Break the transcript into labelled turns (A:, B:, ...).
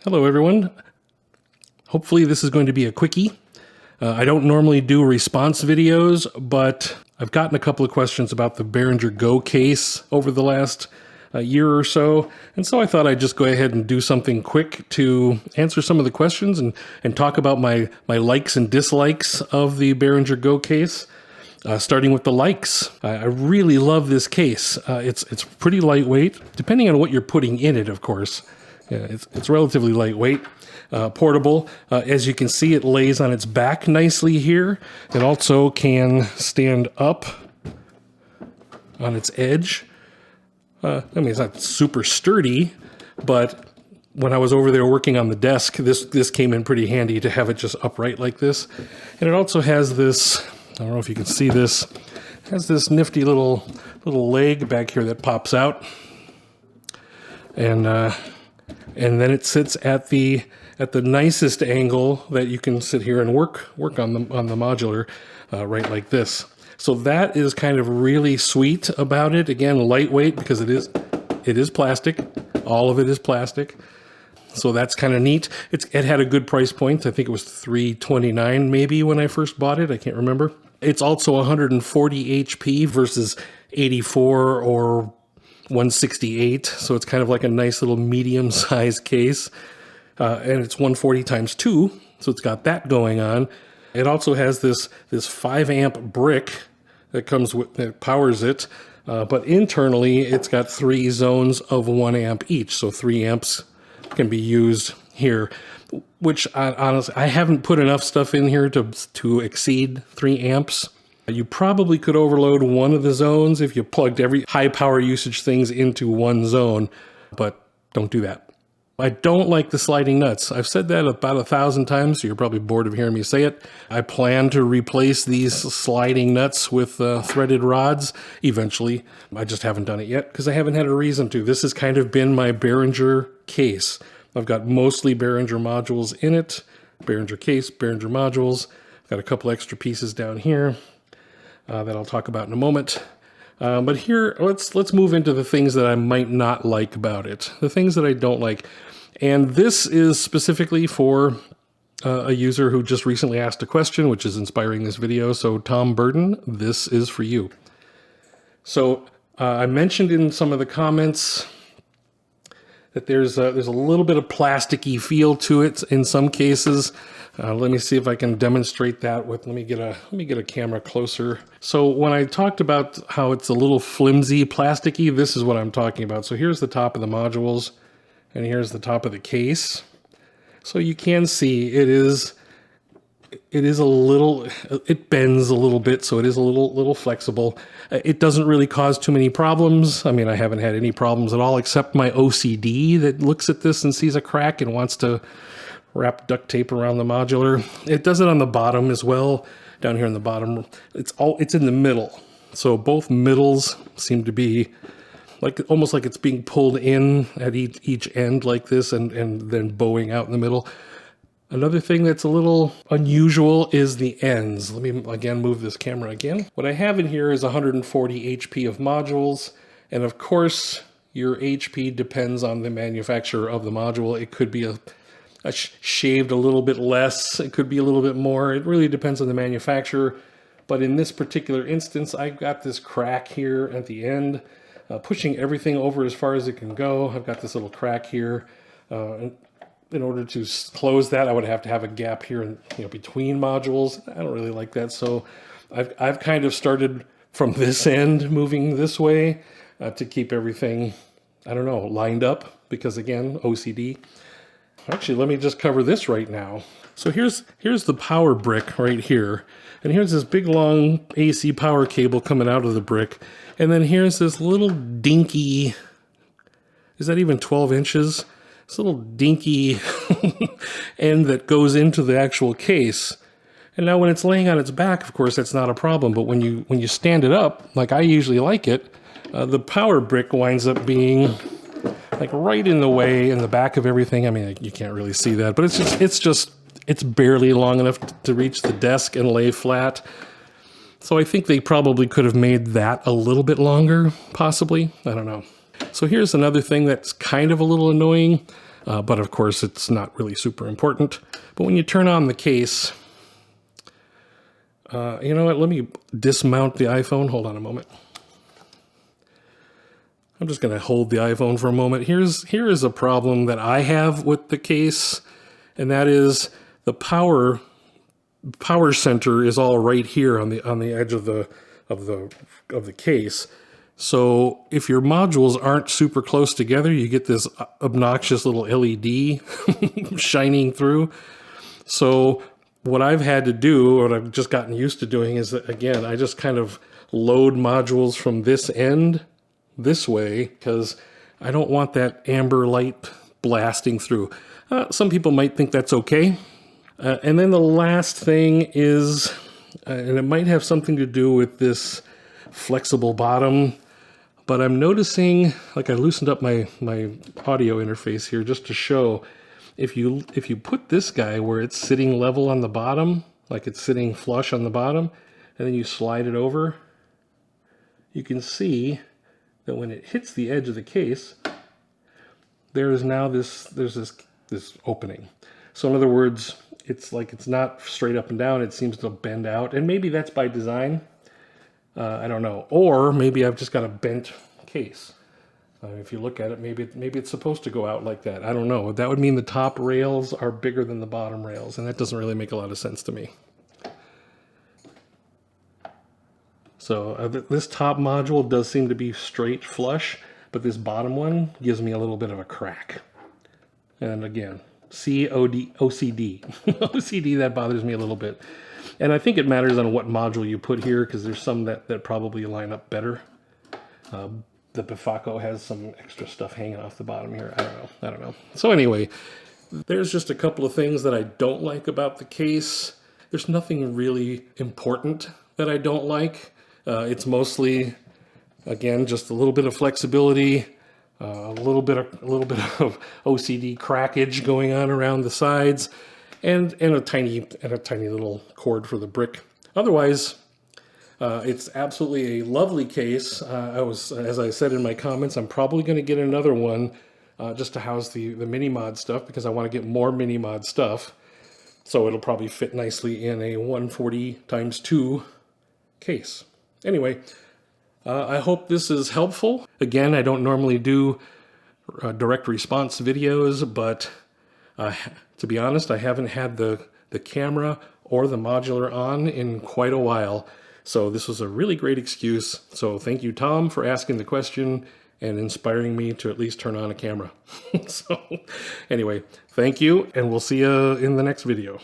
A: Hello everyone. Hopefully this is going to be a quickie. I don't normally do response videos, but I've gotten a couple of questions about the Behringer GO case over the last year or so, and so I thought I'd just go ahead and do something quick to answer some of the questions and talk about my likes and dislikes of the Behringer GO case. Starting with the likes. I really love this case. It's pretty lightweight, depending on what you're putting in it, of course. Yeah, it's relatively lightweight, portable. As you can see, it lays on its back nicely here. It also can stand up on its edge. I mean, it's not super sturdy, but when I was over there working on the desk, this came in pretty handy to have it just upright like this. And it also has this, I don't know if you can see this, it has this nifty little leg back here that pops out. And then it sits at the nicest angle that you can sit here and work on the modular, right like this. So that is kind of really sweet about it. Again, lightweight because it is plastic. All of it is plastic. So that's kind of neat. It had a good price point. I think it was $329 maybe when I first bought it. I can't remember. It's also 140 HP versus 84 or 168, so it's kind of like a nice little medium-sized case, and it's 140 times 2, so it's got that going on. It also has this 5-amp brick that powers it, but internally it's got 3 zones of 1 amp each, so 3 amps can be used here. Which honestly, I haven't put enough stuff in here to exceed 3 amps. You probably could overload one of the zones if you plugged every high power usage things into one zone, but don't do that. I don't like the sliding nuts. I've said that about 1,000 times, so you're probably bored of hearing me say it. I plan to replace these sliding nuts with threaded rods eventually. I just haven't done it yet because I haven't had a reason to. This has kind of been my Behringer case. I've got mostly Behringer modules in it. Behringer case, Behringer modules. I've got a couple extra pieces down here. That I'll talk about in a moment. But here, let's move into the things that I might not like about it. The things that I don't like. And this is specifically for a user who just recently asked a question, which is inspiring this video. So Tom Burden, this is for you. So I mentioned in some of the comments that there's a little bit of plasticky feel to it in some cases. Let me see if I can demonstrate that with, let me get a camera closer. So when I talked about how it's a little flimsy, plasticky, this is what I'm talking about. So here's the top of the modules, and here's the top of the case. So you can see it is a little, it bends a little bit, so it is a little flexible. It doesn't really cause too many problems. I mean, I haven't had any problems at all, except my OCD that looks at this and sees a crack and wants to wrap duct tape around the modular. It does it on the bottom as well, down here in the bottom. It's in the middle. So both middles seem to be almost like it's being pulled in at each end like this and then bowing out in the middle. Another thing that's a little unusual is the ends. Let me again move this camera again. What I have in here is 140 HP of modules, and of course your HP depends on the manufacturer of the module. It could be shaved a little bit less, it could be a little bit more. It really depends on the manufacturer. But in this particular instance, I've got this crack here at the end, pushing everything over as far as it can go. I've got this little crack here. In order to close that, I would have to have a gap here in, between modules. I don't really like that, so I've kind of started from this end, moving this way to keep everything, I don't know, lined up, because again, OCD. Actually, let me just cover this right now. So here's the power brick right here, and here's this big long AC power cable coming out of the brick, and then here's this little dinky, is that even 12 inches? This little dinky end that goes into the actual case. And now when it's laying on its back, of course, that's not a problem, but when you stand it up, like I usually like it, the power brick winds up being like right in the way in the back of everything. I mean, you can't really see that, but it's barely long enough to reach the desk and lay flat. So I think they probably could have made that a little bit longer, possibly. I don't know. So here's another thing that's kind of a little annoying. But of course, it's not really super important. But when you turn on the case, you know what? Let me dismount the iPhone. Hold on a moment. I'm just going to hold the iPhone for a moment. Here is a problem that I have with the case, and that is the power center is all right here on the edge of the case. So if your modules aren't super close together, you get this obnoxious little LED shining through. So what I've had to do, what I've just gotten used to doing, is that, again, I just kind of load modules from this end this way, because I don't want that amber light blasting through. Some people might think that's okay. And then the last thing is, and it might have something to do with this flexible bottom, but I'm noticing, like, I loosened up my audio interface here just to show, if you put this guy where it's sitting level on the bottom, like it's sitting flush on the bottom, and then you slide it over, you can see that when it hits the edge of the case, there's this opening. So in other words, it's like it's not straight up and down, it seems to bend out, and maybe that's by design. I don't know. Or maybe I've just got a bent case. If you look at it, maybe it's supposed to go out like that. I don't know. That would mean the top rails are bigger than the bottom rails, and that doesn't really make a lot of sense to me. So this top module does seem to be straight flush, but this bottom one gives me a little bit of a crack. And again, OCD. OCD, that bothers me a little bit. And I think it matters on what module you put here, because there's some that probably line up better. The Bifaco has some extra stuff hanging off the bottom here. I don't know. So anyway, there's just a couple of things that I don't like about the case. There's nothing really important that I don't like. It's mostly, again, just a little bit of flexibility, a little bit of OCD crackage going on around the sides, and a tiny little cord for the brick. Otherwise, it's absolutely a lovely case. As I said in my comments, I'm probably going to get another one just to house the mini mod stuff, because I want to get more mini mod stuff. So it'll probably fit nicely in a 140x2 case. Anyway, I hope this is helpful. Again, I don't normally do direct response videos, but to be honest, I haven't had the camera or the modular on in quite a while. So this was a really great excuse. So thank you, Tom, for asking the question and inspiring me to at least turn on a camera. So anyway, thank you, and we'll see you in the next video.